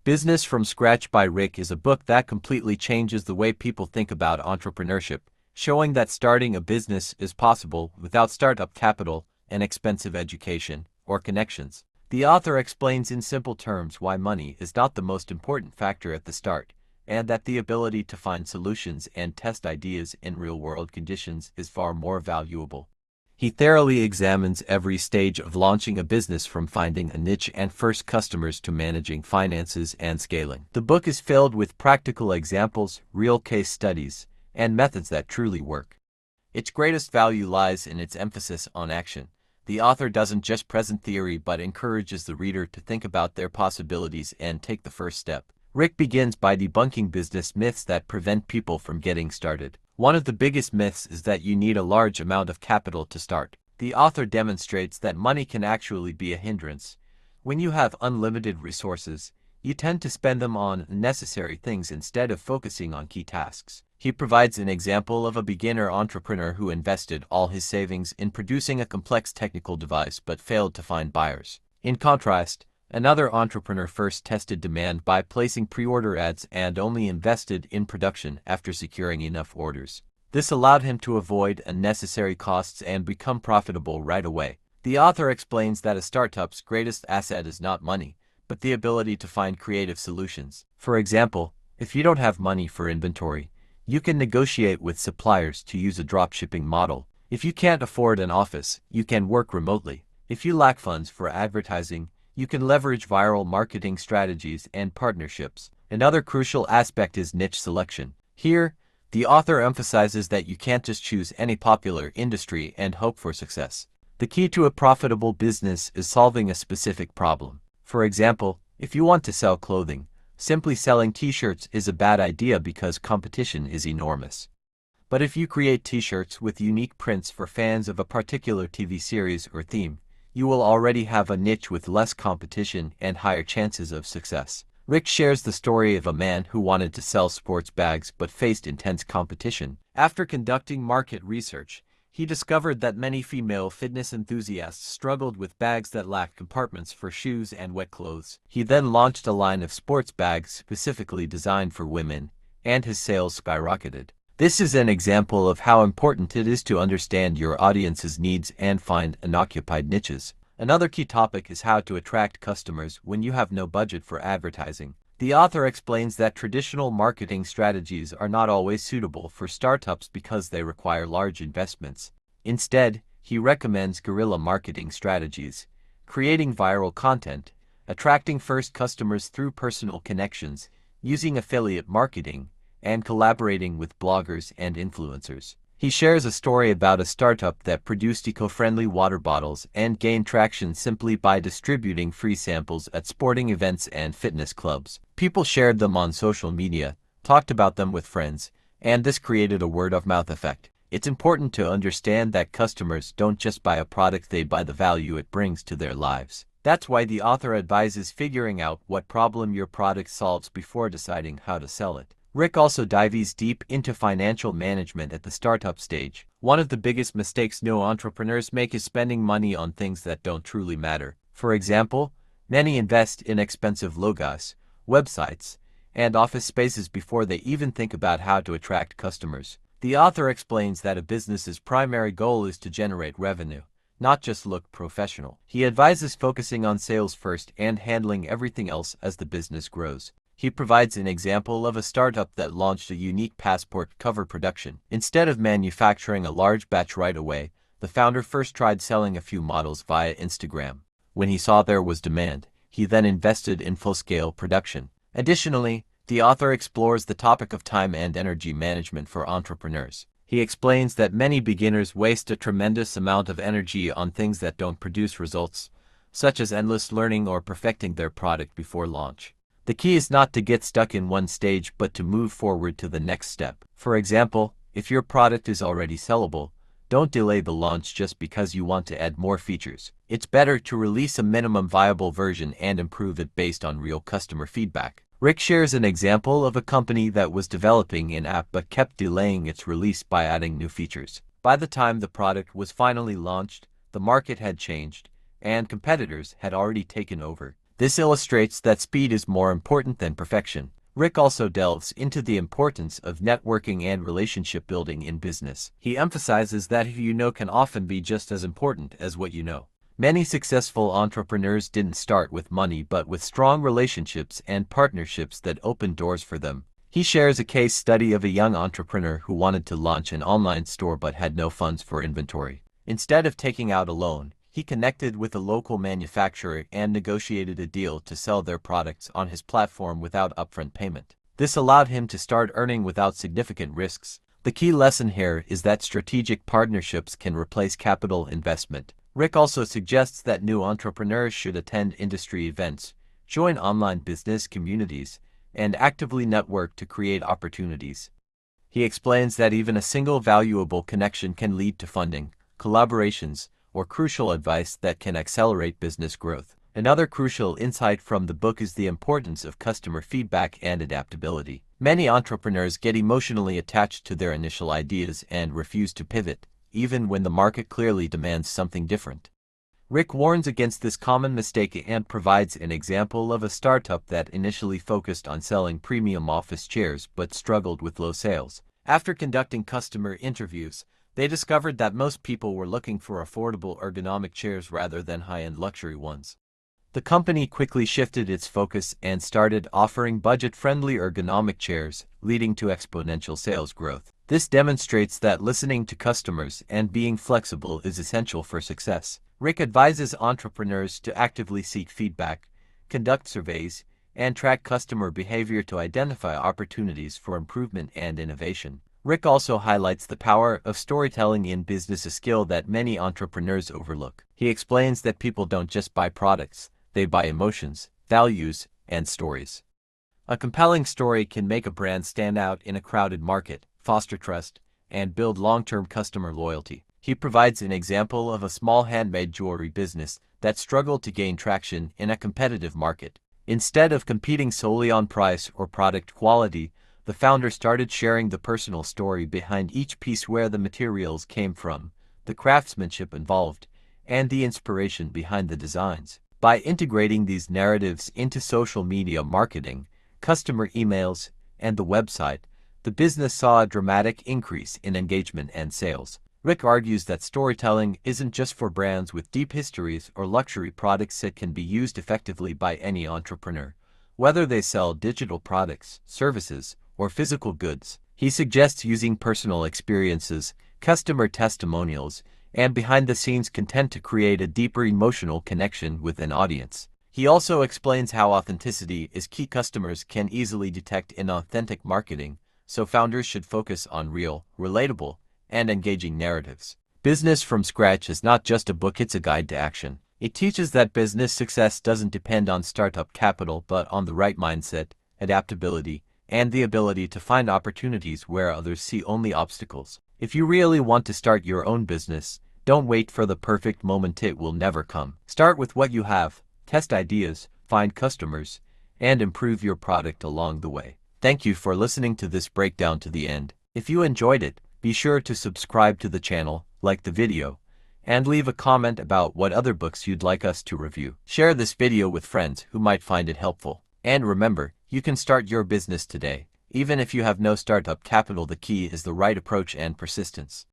Business from Scratch by Rick is a book that completely changes the way people think about entrepreneurship, showing that starting a business is possible without startup capital, an expensive education, or connections. The author explains in simple terms why money is not the most important factor at the start, and that the ability to find solutions and test ideas in real-world conditions is far more valuable. He thoroughly examines every stage of launching a business, from finding a niche and first customers to managing finances and scaling. The book is filled with practical examples, real case studies, and methods that truly work. Its greatest value lies in its emphasis on action. The author doesn't just present theory but encourages the reader to think about their possibilities and take the first step. Rick begins by debunking business myths that prevent people from getting started. One of the biggest myths is that you need a large amount of capital to start. The author demonstrates that money can actually be a hindrance. When you have unlimited resources, you tend to spend them on unnecessary things instead of focusing on key tasks. He provides an example of a beginner entrepreneur who invested all his savings in producing a complex technical device but failed to find buyers. In contrast, another entrepreneur first tested demand by placing pre-order ads and only invested in production after securing enough orders. This allowed him to avoid unnecessary costs and become profitable right away. The author explains that a startup's greatest asset is not money, but the ability to find creative solutions. For example, if you don't have money for inventory, you can negotiate with suppliers to use a dropshipping model. If you can't afford an office, you can work remotely. If you lack funds for advertising, you can leverage viral marketing strategies and partnerships. Another crucial aspect is niche selection. Here, the author emphasizes that you can't just choose any popular industry and hope for success. The key to a profitable business is solving a specific problem. For example, if you want to sell clothing, simply selling t-shirts is a bad idea because competition is enormous. But if you create t-shirts with unique prints for fans of a particular TV series or theme, you will already have a niche with less competition and higher chances of success. Rick shares the story of a man who wanted to sell sports bags but faced intense competition. After conducting market research, he discovered that many female fitness enthusiasts struggled with bags that lacked compartments for shoes and wet clothes. He then launched a line of sports bags specifically designed for women, and his sales skyrocketed. This is an example of how important it is to understand your audience's needs and find unoccupied niches. Another key topic is how to attract customers when you have no budget for advertising. The author explains that traditional marketing strategies are not always suitable for startups because they require large investments. Instead, he recommends guerrilla marketing strategies, creating viral content, attracting first customers through personal connections, using affiliate marketing, and collaborating with bloggers and influencers. He shares a story about a startup that produced eco-friendly water bottles and gained traction simply by distributing free samples at sporting events and fitness clubs. People shared them on social media, talked about them with friends, and this created a word-of-mouth effect. It's important to understand that customers don't just buy a product, they buy the value it brings to their lives. That's why the author advises figuring out what problem your product solves before deciding how to sell it. Rick also dives deep into financial management at the startup stage. One of the biggest mistakes new entrepreneurs make is spending money on things that don't truly matter. For example, many invest in expensive logos, websites, and office spaces before they even think about how to attract customers. The author explains that a business's primary goal is to generate revenue, not just look professional. He advises focusing on sales first and handling everything else as the business grows. He provides an example of a startup that launched a unique passport cover production. Instead of manufacturing a large batch right away, the founder first tried selling a few models via Instagram. When he saw there was demand, he then invested in full-scale production. Additionally, the author explores the topic of time and energy management for entrepreneurs. He explains that many beginners waste a tremendous amount of energy on things that don't produce results, such as endless learning or perfecting their product before launch. The key is not to get stuck in one stage but to move forward to the next step. For example, if your product is already sellable, don't delay the launch just because you want to add more features. It's better to release a minimum viable version and improve it based on real customer feedback. Rick shares an example of a company that was developing an app but kept delaying its release by adding new features. By the time the product was finally launched, the market had changed, and competitors had already taken over. This illustrates that speed is more important than perfection. Rick also delves into the importance of networking and relationship building in business. He emphasizes that who you know can often be just as important as what you know. Many successful entrepreneurs didn't start with money but with strong relationships and partnerships that opened doors for them. He shares a case study of a young entrepreneur who wanted to launch an online store but had no funds for inventory. Instead of taking out a loan, he connected with a local manufacturer and negotiated a deal to sell their products on his platform without upfront payment. This allowed him to start earning without significant risks. The key lesson here is that strategic partnerships can replace capital investment. Rick also suggests that new entrepreneurs should attend industry events, join online business communities, and actively network to create opportunities. He explains that even a single valuable connection can lead to funding, collaborations, or crucial advice that can accelerate business growth. Another crucial insight from the book is the importance of customer feedback and adaptability. Many entrepreneurs get emotionally attached to their initial ideas and refuse to pivot, even when the market clearly demands something different. Rick warns against this common mistake and provides an example of a startup that initially focused on selling premium office chairs but struggled with low sales. After conducting customer interviews, they discovered that most people were looking for affordable ergonomic chairs rather than high-end luxury ones. The company quickly shifted its focus and started offering budget-friendly ergonomic chairs, leading to exponential sales growth. This demonstrates that listening to customers and being flexible is essential for success. Rick advises entrepreneurs to actively seek feedback, conduct surveys, and track customer behavior to identify opportunities for improvement and innovation. Rick also highlights the power of storytelling in business, a skill that many entrepreneurs overlook. He explains that people don't just buy products, they buy emotions, values, and stories. A compelling story can make a brand stand out in a crowded market, foster trust, and build long-term customer loyalty. He provides an example of a small handmade jewelry business that struggled to gain traction in a competitive market. Instead of competing solely on price or product quality, the founder started sharing the personal story behind each piece, where the materials came from, the craftsmanship involved, and the inspiration behind the designs. By integrating these narratives into social media marketing, customer emails, and the website, the business saw a dramatic increase in engagement and sales. Rick argues that storytelling isn't just for brands with deep histories or luxury products. It can be used effectively by any entrepreneur, whether they sell digital products, services, or physical goods. He suggests using personal experiences, customer testimonials, and behind-the-scenes content to create a deeper emotional connection with an audience. He also explains how authenticity is key. Customers can easily detect inauthentic marketing, so founders should focus on real, relatable, and engaging narratives. Business from Scratch is not just a book, it's a guide to action. It teaches that business success doesn't depend on startup capital but on the right mindset, adaptability, and the ability to find opportunities where others see only obstacles. If you really want to start your own business, don't wait for the perfect moment. It will never come. Start with what you have, test ideas, find customers, and improve your product along the way. Thank you for listening to this breakdown to the end. If you enjoyed it, be sure to subscribe to the channel, like the video, and leave a comment about what other books you'd like us to review. Share this video with friends who might find it helpful. And remember, you can start your business today, even if you have no startup capital. The key is the right approach and persistence.